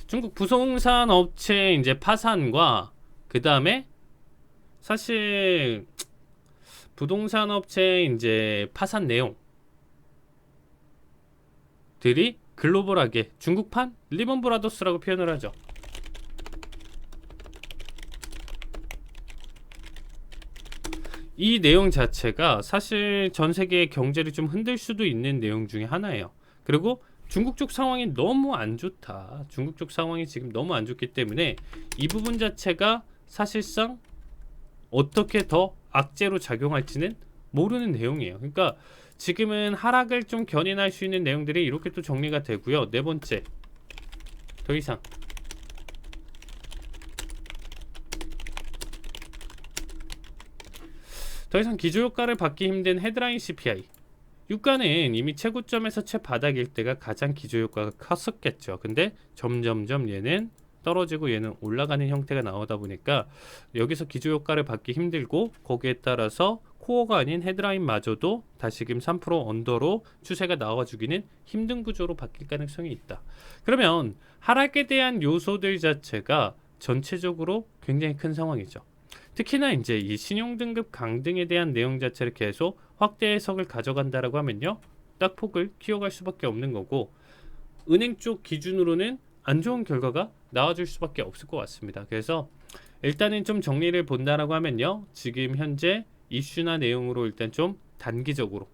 중국 부동산 업체 이제 파산과 그 다음에 사실 부동산 업체 이제 파산 내용들이 글로벌하게 중국판 리먼 브라더스라고 표현을 하죠. 이 내용 자체가 사실 전 세계의 경제를 좀 흔들 수도 있는 내용 중에 하나예요. 그리고 중국 쪽 상황이 너무 안 좋다. 중국 쪽 상황이 지금 너무 안 좋기 때문에 이 부분 자체가 사실상 어떻게 더 악재로 작용할지는 모르는 내용이에요. 그러니까 지금은 하락을 좀 견인할 수 있는 내용들이 이렇게 또 정리가 되고요. 네 번째, 더 이상 기저효과를 받기 힘든 헤드라인 CPI 유가는 이미 최고점에서 최바닥일 때가 가장 기저효과가 컸었겠죠. 근데 점점점 얘는 떨어지고 얘는 올라가는 형태가 나오다 보니까 여기서 기저효과를 받기 힘들고 거기에 따라서 코어가 아닌 헤드라인마저도 다시금 3% 언더로 추세가 나와주기는 힘든 구조로 바뀔 가능성이 있다. 그러면 하락에 대한 요소들 자체가 전체적으로 굉장히 큰 상황이죠. 특히나 이제 이 신용등급 강등에 대한 내용 자체를 계속 확대 해석을 가져간다라고 하면요, 딱 폭을 키워갈 수밖에 없는 거고 은행 쪽 기준으로는 안 좋은 결과가 나와줄 수밖에 없을 것 같습니다. 그래서 일단은 좀 정리를 본다라고 하면요, 지금 현재 이슈나 내용으로 일단 좀 단기적으로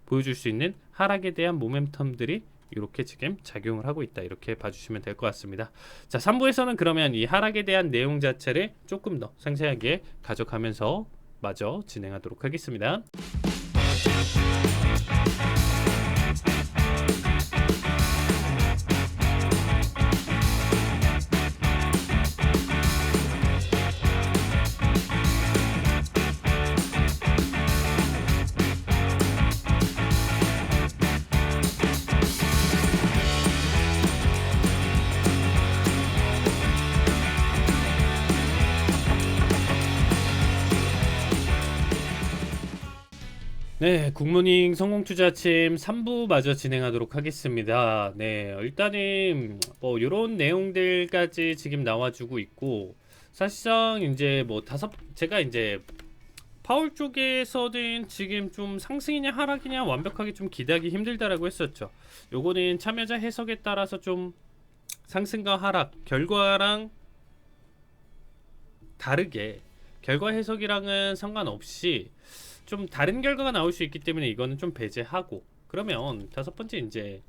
보여줄 수 있는 하락에 대한 모멘텀들이 이렇게 지금 작용을 하고 있다, 이렇게 봐주시면 될 것 같습니다. 자, 3부에서는 그러면 이 하락에 대한 내용 자체를 조금 더 상세하게 가져가면서 마저 진행하도록 하겠습니다. 네, 굿모닝 성공투자 아침 3부 마저 진행하도록 하겠습니다. 네, 일단은 뭐 이런 내용들까지 지금 나와주고 있고 사실상 이제 뭐 제가 이제 파월 쪽에서는 지금 좀 상승이냐 하락이냐 완벽하게 좀 기대하기 힘들다라고 했었죠. 요거는 참여자 해석에 따라서 좀 상승과 하락 결과랑 다르게 결과 해석이랑은 상관없이 좀 다른 결과가 나올 수 있기 때문에 이거는 좀 배제하고, 그러면 다섯 번째 이제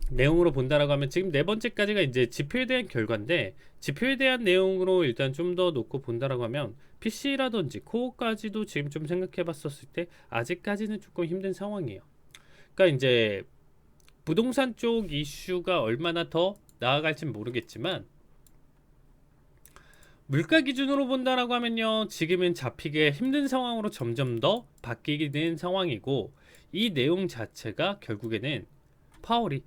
내용으로 본다라고 하면 지금 네 번째까지가 이제 지표에 대한 결과인데, 지표에 대한 내용으로 일단 좀 더 놓고 본다라고 하면 PC라든지 코어까지도 지금 좀 생각해 봤었을 때 아직까지는 조금 힘든 상황이에요. 그러니까 이제 부동산 쪽 이슈가 얼마나 더 나아갈지는 모르겠지만 물가 기준으로 본다라고 하면요, 지금은 잡히기 힘든 상황으로 점점 더 바뀌게 된 상황이고, 이 내용 자체가 결국에는 파월이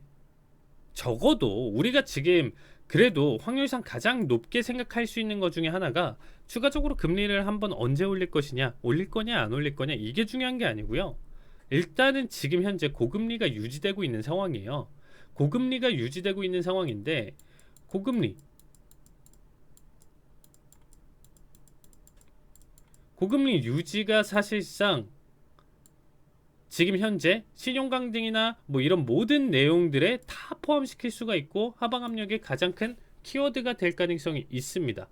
적어도 우리가 지금 그래도 확률상 가장 높게 생각할 수 있는 것 중에 하나가 추가적으로 금리를 한번 언제 올릴 것이냐, 올릴 거냐 안 올릴 거냐, 이게 중요한 게 아니고요. 일단은 지금 현재 고금리가 유지되고 있는 상황이에요. 고금리가 유지되고 있는 상황인데, 고금리 유지가 사실상 지금 현재 신용 강등이나 뭐 이런 모든 내용들에 다 포함시킬 수가 있고 하방 압력의 가장 큰 키워드가 될 가능성이 있습니다.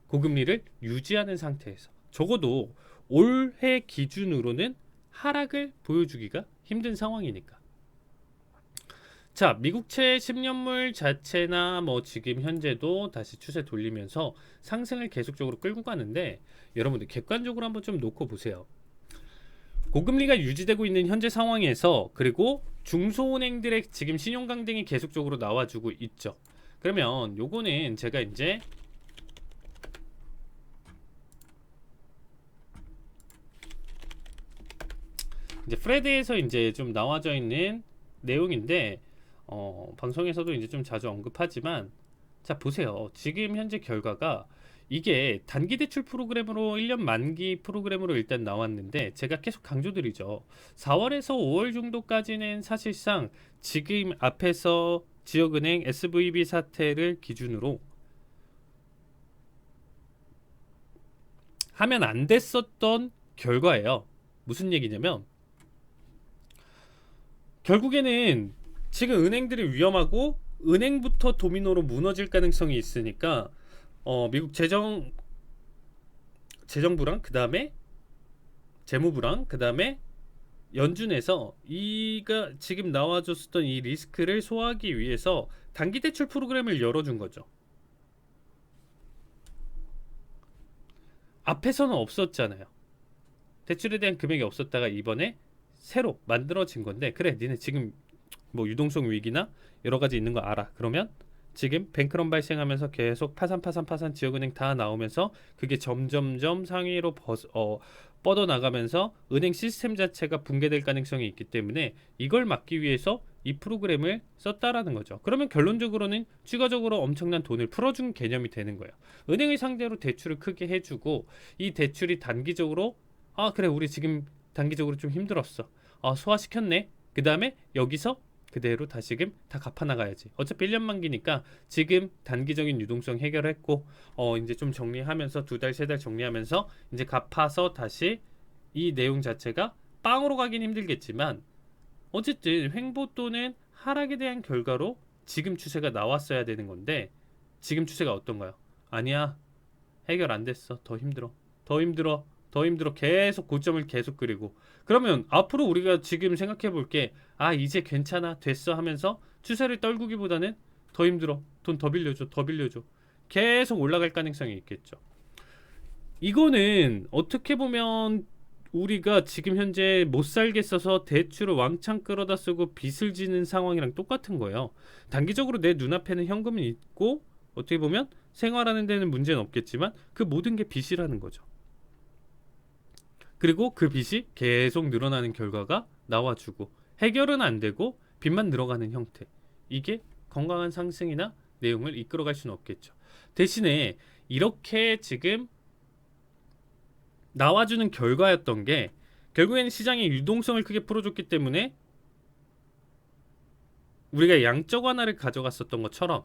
고금리를 유지하는 상태에서 적어도 올해 기준으로는 하락을 보여주기가 힘든 상황이니까. 자, 미국채 10년물 자체나 뭐 지금 현재도 다시 추세 돌리면서 상승을 계속적으로 끌고 가는데, 여러분들 객관적으로 한번 좀 놓고 보세요. 고금리가 유지되고 있는 현재 상황에서, 그리고 중소은행들의 지금 신용 강등이 계속적으로 나와주고 있죠. 그러면 요거는 제가 이제 프레드에서 이제 좀 나와져 있는 내용인데, 방송에서도 이제 좀 자주 언급하지만, 자 보세요. 지금 현재 결과가 이게 단기 대출 프로그램으로 1년 만기 프로그램으로 일단 나왔는데, 제가 계속 강조드리죠. 4월에서 5월 정도까지는 사실상 지금 앞에서 지역은행 SVB 사태를 기준으로 하면 안 됐었던 결과예요. 무슨 얘기냐면 결국에는 지금 은행들이 위험하고 은행부터 도미노로 무너질 가능성이 있으니까 미국 재정부랑 그 다음에 재무부랑 그 다음에 연준에서 이가 지금 나와줬었던 이 리스크를 소화하기 위해서 단기 대출 프로그램을 열어준 거죠. 앞에서는 없었잖아요. 대출에 대한 금액이 없었다가 이번에 새로 만들어진 건데, 그래 니네 지금 뭐 유동성 위기나 여러 가지 있는 거 알아. 그러면 지금 뱅크런 발생하면서 계속 파산 지역은행 다 나오면서 그게 점점점 상위로 뻗어나가면서 은행 시스템 자체가 붕괴될 가능성이 있기 때문에 이걸 막기 위해서 이 프로그램을 썼다라는 거죠. 그러면 결론적으로는 추가적으로 엄청난 돈을 풀어준 개념이 되는 거예요. 은행을 상대로 대출을 크게 해주고, 이 대출이 단기적으로 그래 우리 지금 단기적으로 좀 힘들었어, 소화시켰네. 그 다음에 여기서 그대로 다시금 다 갚아나가야지. 어차피 1년 만기니까 지금 단기적인 유동성 해결했고, 이제 좀 정리하면서 2달, 3달 정리하면서 이제 갚아서 다시 이 내용 자체가 빵으로 가긴 힘들겠지만, 어쨌든 횡보 또는 하락에 대한 결과로 지금 추세가 나왔어야 되는 건데, 지금 추세가 어떤가요? 아니야, 해결 안 됐어. 더 힘들어. 계속 고점을 계속 그리고, 그러면 앞으로 우리가 지금 생각해 볼게, 이제 괜찮아 됐어 하면서 추세를 떨구기보다는 더 힘들어, 돈 더 빌려줘 계속 올라갈 가능성이 있겠죠. 이거는 어떻게 보면 우리가 지금 현재 못 살겠어서 대출을 왕창 끌어다 쓰고 빚을 지는 상황이랑 똑같은 거예요. 단기적으로 내 눈앞에는 현금이 있고 어떻게 보면 생활하는 데는 문제는 없겠지만 그 모든 게 빚이라는 거죠. 그리고 그 빚이 계속 늘어나는 결과가 나와주고 해결은 안 되고 빚만 늘어가는 형태, 이게 건강한 상승이나 내용을 이끌어갈 수는 없겠죠. 대신에 이렇게 지금 나와주는 결과였던 게 결국에는 시장의 유동성을 크게 풀어줬기 때문에 우리가 양적 완화를 가져갔었던 것처럼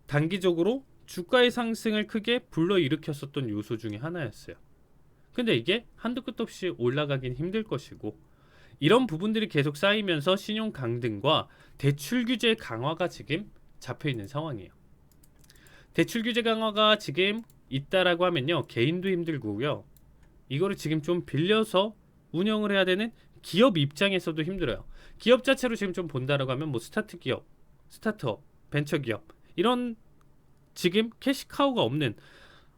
단기적으로 주가의 상승을 크게 불러일으켰었던 요소 중에 하나였어요. 근데 이게 한도 끝도 없이 올라가긴 힘들 것이고, 이런 부분들이 계속 쌓이면서 신용 강등과 대출 규제 강화가 지금 잡혀 있는 상황이에요. 대출 규제 강화가 지금 있다라고 하면요, 개인도 힘들고요, 이거를 지금 좀 빌려서 운영을 해야 되는 기업 입장에서도 힘들어요. 기업 자체로 지금 좀 본다라고 하면 뭐 스타트 기업, 스타트업, 벤처 기업, 이런 지금 캐시카우가 없는,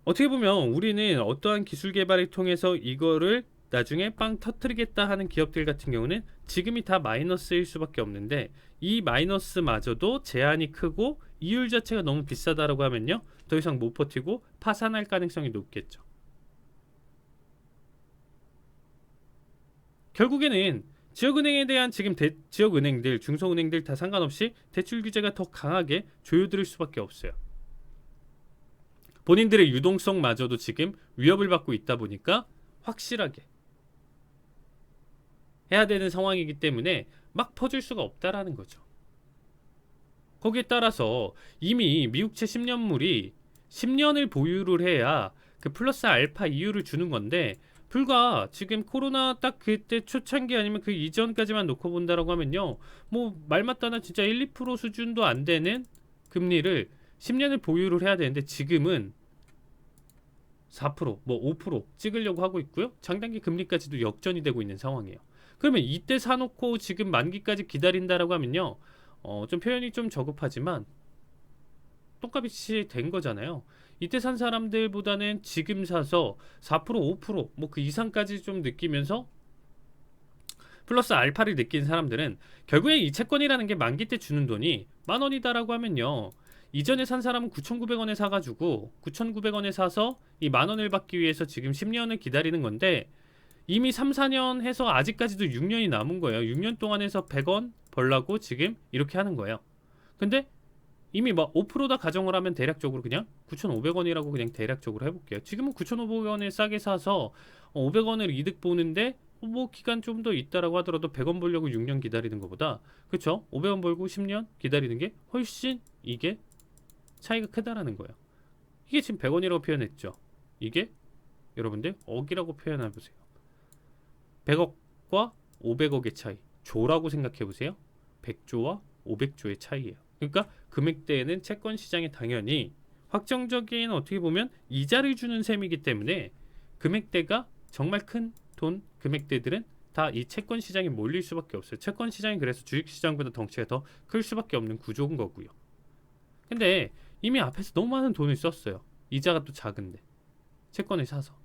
어떻게 보면 우리는 어떠한 기술 개발을 통해서 이거를 나중에 빵 터트리겠다 하는 기업들 같은 경우는 지금이 다 마이너스일 수밖에 없는데, 이 마이너스마저도 제한이 크고 이율 자체가 너무 비싸다라고 하면요, 더 이상 못 버티고 파산할 가능성이 높겠죠. 결국에는 지역은행에 대한 지금 지역은행들, 중소은행들 다 상관없이 대출 규제가 더 강하게 조여들을 수밖에 없어요. 본인들의 유동성마저도 지금 위협을 받고 있다 보니까 확실하게 해야 되는 상황이기 때문에 막 퍼줄 수가 없다라는 거죠. 거기에 따라서 이미 미국채 10년물이 10년을 보유를 해야 그 플러스 알파 이율을 주는 건데, 불과 지금 코로나 딱 그때 초창기 아니면 그 이전까지만 놓고 본다라고 하면요, 뭐 말 맞다나 진짜 1, 2% 수준도 안 되는 금리를 10년을 보유를 해야 되는데, 지금은 4%, 뭐 5% 찍으려고 하고 있고요. 장단기 금리까지도 역전이 되고 있는 상황이에요. 그러면 이때 사놓고 지금 만기까지 기다린다라고 하면요, 좀 표현이 좀 저급하지만 똥값이 된 거잖아요. 이때 산 사람들보다는 지금 사서 4%, 5%, 뭐 그 이상까지 좀 느끼면서 플러스 알파를 느낀 사람들은 결국에 이 채권이라는 게 만기 때 주는 돈이 10,000원이다라고 하면요, 이전에 산 사람은 9,900원에 사가지고 9,900원에 사서 이 10,000원을 받기 위해서 지금 10년을 기다리는 건데, 이미 3, 4년 해서 아직까지도 6년이 남은 거예요. 6년 동안 해서 100원 벌라고 지금 이렇게 하는 거예요. 근데 이미 막 5%다 가정을 하면 대략적으로 그냥 9,500원이라고 그냥 대략적으로 해볼게요. 지금은 9,500원에 싸게 사서 500원을 이득 보는데, 뭐 기간 좀 더 있다라고 하더라도 100원 벌려고 6년 기다리는 것보다, 그쵸? 500원 벌고 10년 기다리는 게 훨씬 이게 차이가 크다라는 거예요. 이게 지금 100원이라고 표현했죠. 이게 여러분들 억이라고 표현해보세요. 100억과 500억의 차이, 조라고 생각해보세요. 100조와 500조의 차이예요. 그러니까 금액대에는 채권 시장에 당연히 확정적인, 어떻게 보면 이자를 주는 셈이기 때문에 금액대가 정말 큰 돈 금액대들은 다 이 채권 시장에 몰릴 수밖에 없어요. 채권 시장이 그래서 주식 시장보다 덩치가 더 클 수밖에 없는 구조인 거고요. 근데 이미 앞에서 너무 많은 돈을 썼어요. 이자가 또 작은데 채권을 사서.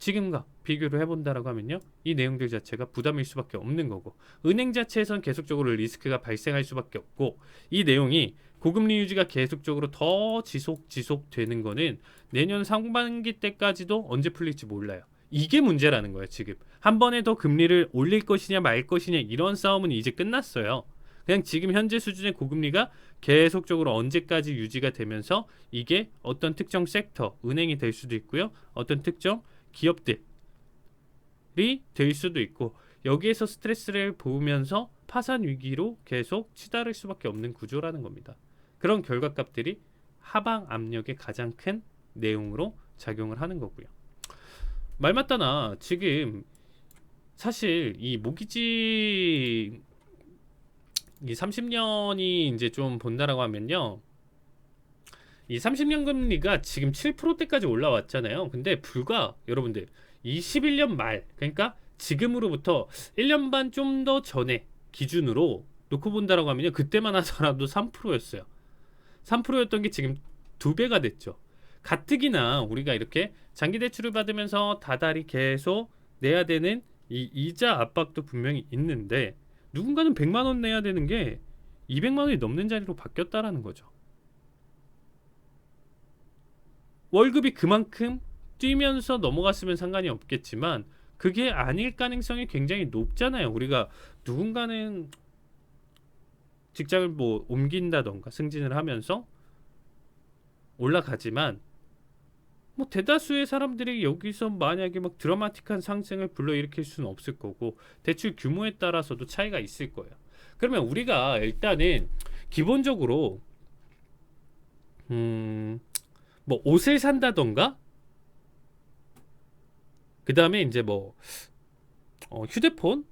지금과 비교를 해본다라고 하면요, 이 내용들 자체가 부담일 수밖에 없는 거고, 은행 자체에선 계속적으로 리스크가 발생할 수밖에 없고, 이 내용이 고금리 유지가 계속적으로 더 지속되는 거는 내년 상반기 때까지도 언제 풀릴지 몰라요. 이게 문제라는 거예요. 지금 한 번에 더 금리를 올릴 것이냐 말 것이냐, 이런 싸움은 이제 끝났어요. 그냥 지금 현재 수준의 고금리가 계속적으로 언제까지 유지가 되면서 이게 어떤 특정 섹터, 은행이 될 수도 있고요, 어떤 특정 기업들이 될 수도 있고, 여기에서 스트레스를 보면서 파산 위기로 계속 치달을 수밖에 없는 구조라는 겁니다. 그런 결과값들이 하방 압력의 가장 큰 내용으로 작용을 하는 거고요. 말 맞다나 지금 사실 이 모기지 이 30년이 이제 좀 본다라고 하면요, 이 30년 금리가 지금 7%대까지 올라왔잖아요. 근데 불과 여러분들 21년 말, 그러니까 지금으로부터 1년 반 좀 더 전에 기준으로 놓고 본다라고 하면요, 그때만 하더라도 3%였어요. 3%였던 게 지금 2배가 됐죠. 가뜩이나 우리가 이렇게 장기 대출을 받으면서 다달이 계속 내야 되는 이 이자 압박도 분명히 있는데, 누군가는 100만 원 내야 되는 게 200만 원이 넘는 자리로 바뀌었다라는 거죠. 월급이 그만큼 뛰면서 넘어갔으면 상관이 없겠지만 그게 아닐 가능성이 굉장히 높잖아요. 우리가 누군가는 직장을 뭐 옮긴다던가 승진을 하면서 올라가지만 뭐 대다수의 사람들이 여기서 만약에 막 드라마틱한 상승을 불러일으킬 수는 없을 거고 대출 규모에 따라서도 차이가 있을 거예요. 그러면 우리가 일단은 기본적으로 뭐 옷을 산다던가 그 다음에 이제 뭐 휴대폰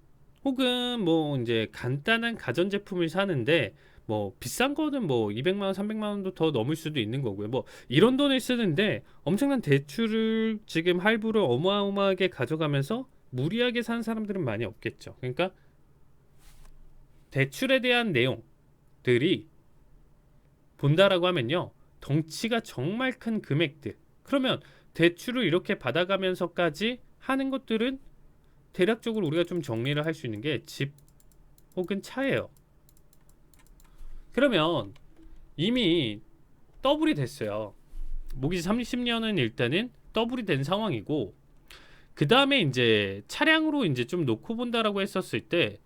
혹은 뭐 이제 간단한 가전제품을 사는데 뭐 비싼 거는 뭐 200만 원, 300만 원도 더 넘을 수도 있는 거고요. 뭐 이런 돈을 쓰는데 엄청난 대출을 지금 할부를 어마어마하게 가져가면서 무리하게 사는 사람들은 많이 없겠죠. 그러니까 대출에 대한 내용들이 본다라고 하면요, 덩치가 정말 큰 금액들. 그러면 대출을 이렇게 받아가면서까지 하는 것들은 대략적으로 우리가 좀 정리를 할 수 있는 게 집 혹은 차예요. 그러면 이미 더블이 됐어요. 모기지 30년은 일단은 더블이 된 상황이고, 그 다음에 이제 차량으로 이제 좀 놓고 본다라고 했었을 때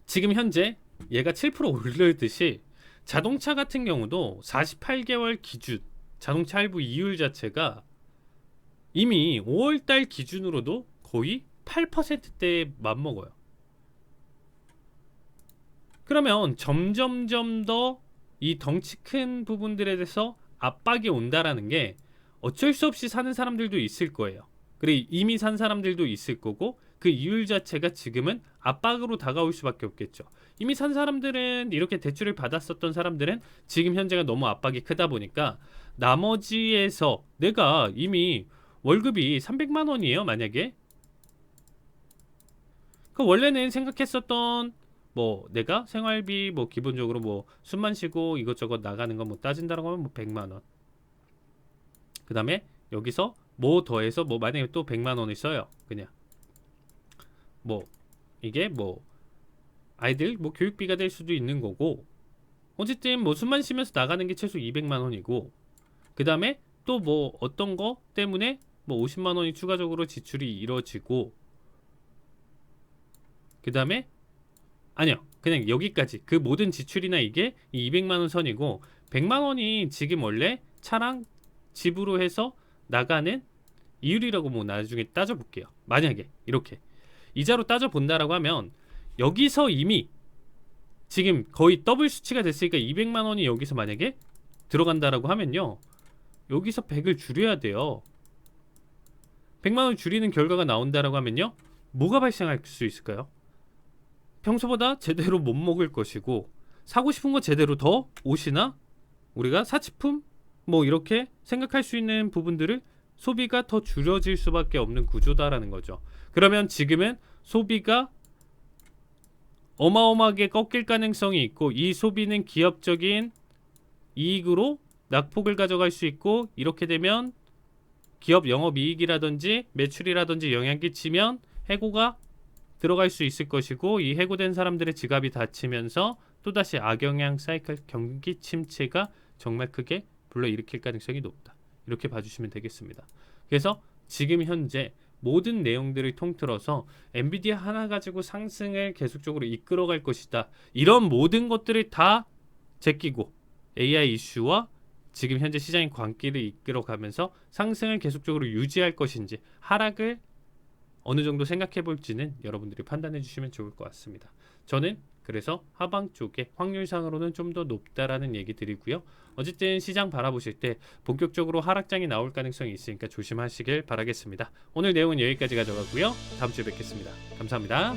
지금 현재 얘가 7% 오르듯이 자동차 같은 경우도 48개월 기준 자동차 할부 이율 자체가 이미 5월달 기준으로도 거의 8%대에 맞먹어요. 그러면 점점점 더 이 덩치 큰 부분들에 대해서 압박이 온다라는 게 어쩔 수 없이 사는 사람들도 있을 거예요. 그리고 이미 산 사람들도 있을 거고, 그 이율 자체가 지금은 압박으로 다가올 수밖에 없겠죠. 이미 산 사람들은, 이렇게 대출을 받았었던 사람들은 지금 현재가 너무 압박이 크다 보니까 나머지에서 내가 이미 월급이 300만 원이에요 만약에, 그 원래는 생각했었던 뭐 내가 생활비 뭐 기본적으로 뭐 숨만 쉬고 이것저것 나가는 거 뭐 따진다라고 하면 뭐 100만 원, 그 다음에 여기서 뭐 더해서 뭐 만약에 또 100만 원을 써요. 그냥 뭐 이게 뭐 아이들 뭐 교육비가 될 수도 있는 거고, 어쨌든 뭐 숨만 쉬면서 나가는 게 최소 200만 원이고, 그 다음에 또 뭐 어떤 거 때문에 뭐 50만 원이 추가적으로 지출이 이루어지고, 그 다음에 아니요, 그냥 여기까지 그 모든 지출이나 이게 이 200만 원 선이고, 100만 원이 지금 원래 차랑 집으로 해서 나가는 이율이라고 뭐 나중에 따져볼게요. 만약에 이렇게 이자로 따져본다라고 하면 여기서 이미 지금 거의 더블 수치가 됐으니까 200만 원이 여기서 만약에 들어간다라고 하면요, 여기서 100을 줄여야 돼요. 100만 원 줄이는 결과가 나온다라고 하면요, 뭐가 발생할 수 있을까요? 평소보다 제대로 못 먹을 것이고, 사고 싶은 거 제대로 더 옷이나 우리가 사치품 뭐 이렇게 생각할 수 있는 부분들을 소비가 더 줄여질 수밖에 없는 구조다라는 거죠. 그러면 지금은 소비가 어마어마하게 꺾일 가능성이 있고, 이 소비는 기업적인 이익으로 낙폭을 가져갈 수 있고, 이렇게 되면 기업 영업이익이라든지 매출이라든지 영향 끼치면 해고가 들어갈 수 있을 것이고, 이 해고된 사람들의 지갑이 닫히면서 또다시 악영향 사이클 경기 침체가 정말 크게 불러일으킬 가능성이 높다. 이렇게 봐주시면 되겠습니다. 그래서 지금 현재 모든 내용들을 통틀어서 엔비디아 하나 가지고 상승을 계속적으로 이끌어갈 것이다, 이런 모든 것들을 다 제끼고 AI 이슈와 지금 현재 시장의 광기를 이끌어가면서 상승을 계속적으로 유지할 것인지 하락을 어느 정도 생각해 볼지는 여러분들이 판단해 주시면 좋을 것 같습니다. 저는 그래서 하방 쪽에 확률상으로는 좀 더 높다라는 얘기 드리고요. 어쨌든 시장 바라보실 때 본격적으로 하락장이 나올 가능성이 있으니까 조심하시길 바라겠습니다. 오늘 내용은 여기까지 가져가고요. 다음 주에 뵙겠습니다. 감사합니다.